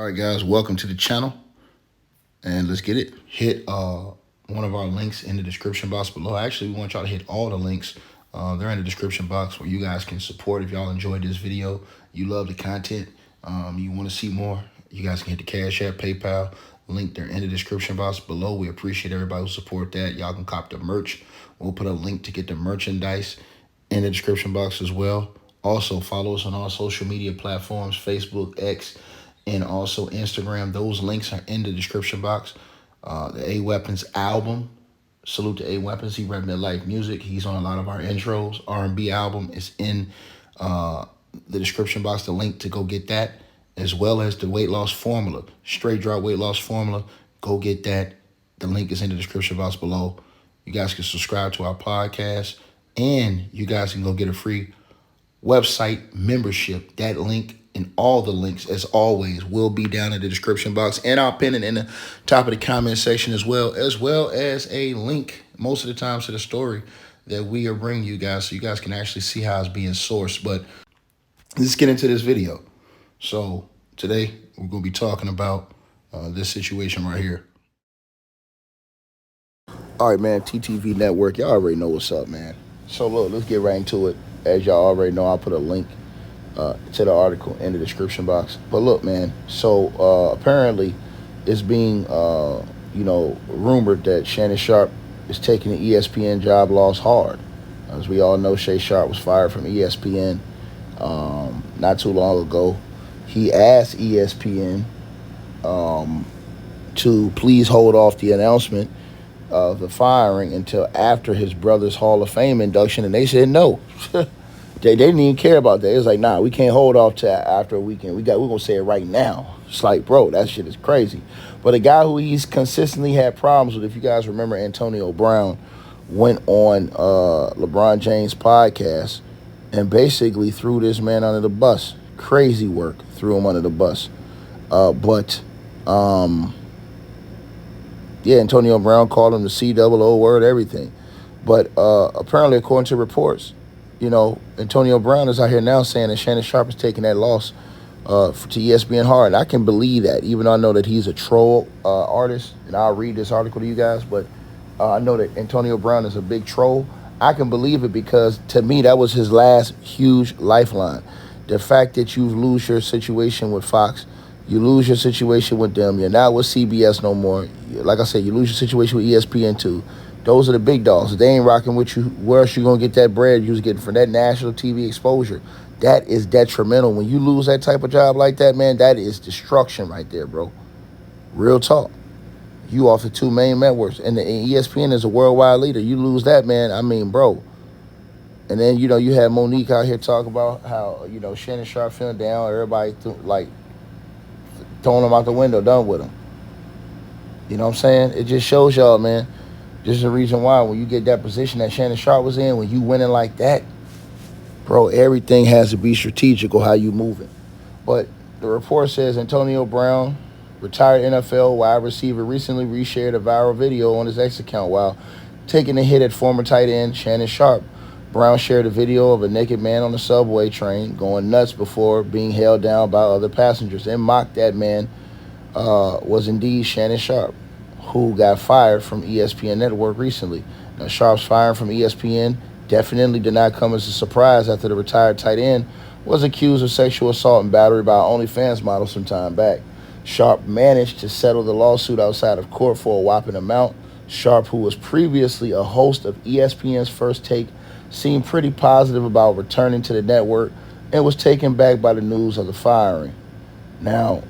right, guys, welcome to the channel, and let's get it. Hit one of our links in the description box below. Actually, we want y'all to hit all the links. They're in the description box where you guys can support. If y'all enjoyed this video, you love the content, you want to see more, you guys can hit the Cash App, PayPal link. They're in the description box below. We appreciate everybody who support that. Y'all can cop the merch. We'll put a link to get the merchandise in the description box as well. Also, follow us on all social media platforms, Facebook, X, and also Instagram. Those links are in the description box. The A Weapons album, salute to A Weapons. He rep Midlife Music. He's on a lot of our intros. R&B album is in the description box. The link to go get that, as well as the weight loss formula, straight drop weight loss formula. Go get that. The link is in the description box below. You guys can subscribe to our podcast, and you guys can go get a free website membership. That link and all the links, as always, will be down in the description box, and I'll pin it in the top of the comment section as well as a link most of the times to the story that we are bringing you guys, so you guys can actually see how it's being sourced. But let's get into this video. So today we're going to be talking about this situation right here. All right, man, TTV Network, y'all already know what's up, man. So look, let's get right into it. As y'all already know, I'll put a link to the article in the description box. But look, man, so apparently it's being, rumored that Shannon Sharpe is taking the ESPN job loss hard. As we all know, Shay Sharpe was fired from ESPN not too long ago. He asked ESPN to please hold off the announcement of the firing until after his brother's Hall of Fame induction, and they said no. They didn't even care about that. It was like, nah, we can't hold off to after a weekend. We're gonna say it right now. It's like, bro, that shit is crazy. But a guy who he's consistently had problems with, if you guys remember, Antonio Brown went on LeBron James' podcast and basically threw this man under the bus. Crazy work, threw him under the bus. Yeah, Antonio Brown called him the COO word, everything. But apparently, according to reports, Antonio Brown is out here now saying that Shannon Sharpe is taking that loss to ESPN hard. And I can believe that, even though I know that he's a troll artist. And I'll read this article to you guys. But I know that Antonio Brown is a big troll. I can believe it because, to me, that was his last huge lifeline. The fact that you lose your situation with Fox, you lose your situation with them, you're not with CBS no more. Like I said, you lose your situation with ESPN too. Those are the big dogs. If they ain't rocking with you, where else you going to get that bread you was getting from that national TV exposure? That is detrimental. When you lose that type of job like that, man, that is destruction right there, bro. Real talk. You off the two main networks. And ESPN is a worldwide leader. You lose that, man, I mean, bro. And then, you had Monique out here talking about how, Shannon Sharpe feeling down. Everybody, throwing him out the window, done with him. You know what I'm saying? It just shows y'all, man. This is the reason why when you get that position that Shannon Sharpe was in, when you winning like that, bro, everything has to be strategical how you moving. But the report says Antonio Brown, retired NFL wide receiver, recently reshared a viral video on his X account while taking a hit at former tight end Shannon Sharpe. Brown shared a video of a naked man on the subway train going nuts before being held down by other passengers and mocked that man was indeed Shannon Sharpe, who got fired from ESPN Network recently. Now, Sharpe's firing from ESPN definitely did not come as a surprise after the retired tight end was accused of sexual assault and battery by an OnlyFans model some time back. Sharpe managed to settle the lawsuit outside of court for a whopping amount. Sharpe, who was previously a host of ESPN's First Take, seemed pretty positive about returning to the network and was taken back by the news of the firing. Now,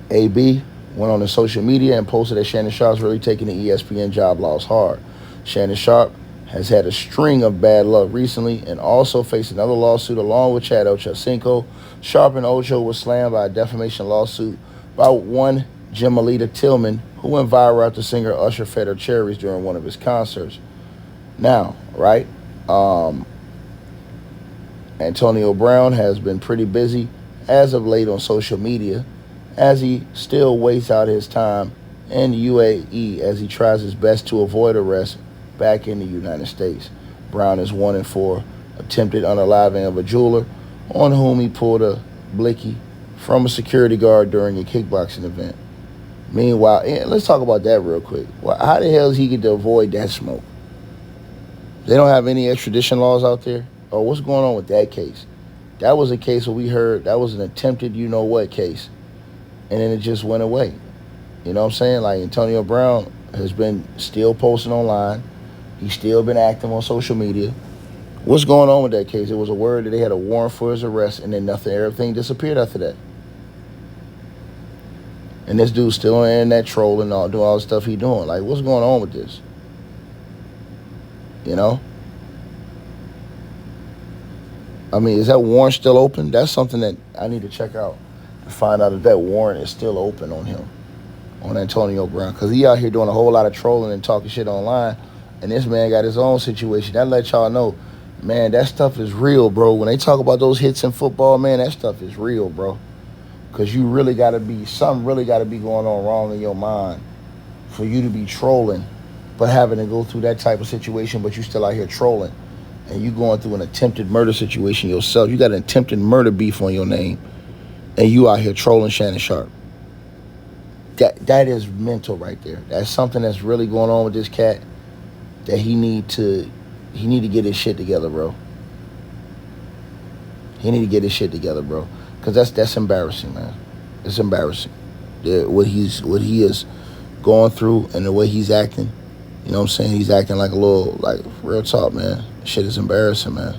AB went on his social media and posted that Shannon Sharpe's really taking the ESPN job loss hard. Shannon Sharpe has had a string of bad luck recently and also faced another lawsuit along with Chad Ochocinco. Sharpe and Ocho were slammed by a defamation lawsuit by one Jemalita Tillman, who went viral after singer Usher fed her cherries during one of his concerts. Now, right, Antonio Brown has been pretty busy as of late on social media, as he still waits out his time in UAE as he tries his best to avoid arrest back in the United States. Brown is 1 for attempted unaliving of a jeweler on whom he pulled a blicky from a security guard during a kickboxing event. Meanwhile, let's talk about that real quick. Well, how the hell does he get to avoid that smoke? They don't have any extradition laws out there? Or what's going on with that case? That was a case where we heard that was an attempted you-know-what case. And then it just went away. You know what I'm saying? Like, Antonio Brown has been still posting online. He's still been active on social media. What's going on with that case? It was a word that they had a warrant for his arrest, and then everything disappeared after that. And this dude's still on the internet trolling, doing all the stuff he's doing. Like, what's going on with this? You know? I mean, is that warrant still open? That's something that I need to check out to find out if that warrant is still open on him, on Antonio Brown. Because he out here doing a whole lot of trolling and talking shit online, and this man got his own situation. That let y'all know, man, that stuff is real, bro. When they talk about those hits in football, man, that stuff is real, bro. Because you really got to be, something really got to be going on wrong in your mind for you to be trolling, but having to go through that type of situation, but you still out here trolling. And you going through an attempted murder situation yourself. You got an attempted murder beef on your name, and you out here trolling Shannon Sharpe. That is mental right there. That's something that's really going on with this cat that he need to get his shit together, bro. He need to get his shit together, bro. Because that's embarrassing, man. It's embarrassing. What he is going through and the way he's acting. You know what I'm saying? He's acting like a little, like, real talk, man. Shit is embarrassing, man.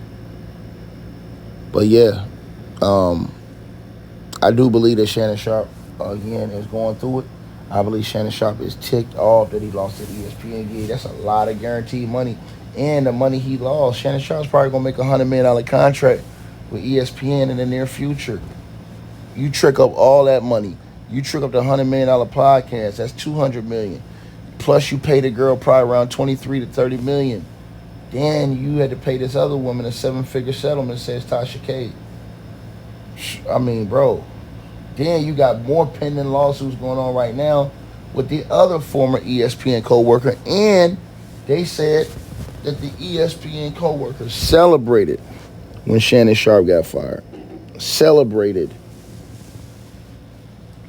But yeah, I do believe that Shannon Sharpe, again, is going through it. I believe Shannon Sharpe is ticked off that he lost the ESPN gig. That's a lot of guaranteed money. And the money he lost, Shannon Sharpe's probably going to make a $100 million contract with ESPN in the near future. You trick up all that money. You trick up the $100 million podcast, that's $200 million. Plus you pay the girl probably around $23 to $30 million. Then you had to pay this other woman a 7-figure settlement, says Tasha K. I mean, bro. Then you got more pending lawsuits going on right now with the other former ESPN co-worker. And they said that the ESPN co-worker celebrated when Shannon Sharpe got fired. Celebrated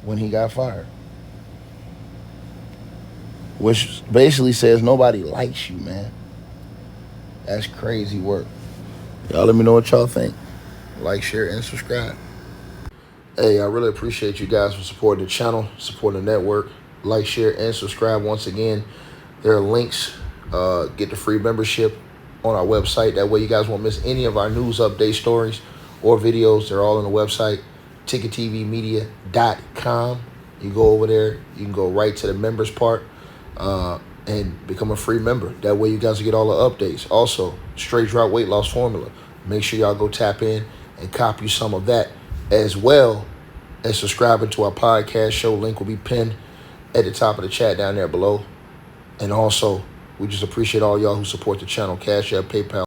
when he got fired. Which basically says nobody likes you, man. That's crazy work. Y'all let me know what y'all think. Like, share, and subscribe. Hey, I really appreciate you guys for supporting the channel, supporting the network. Like, share, and subscribe. Once again, there are links. Get the free membership on our website. That way you guys won't miss any of our news update stories or videos. They're all on the website, ticketvmedia.com. You go over there. You can go right to the members part. And become a free member. That way you guys will get all the updates. Also, straight drop weight loss formula. Make sure y'all go tap in and copy some of that, as well as subscribing to our podcast show. Link will be pinned at the top of the chat down there below. And also, we just appreciate all y'all who support the channel. Cash App, PayPal.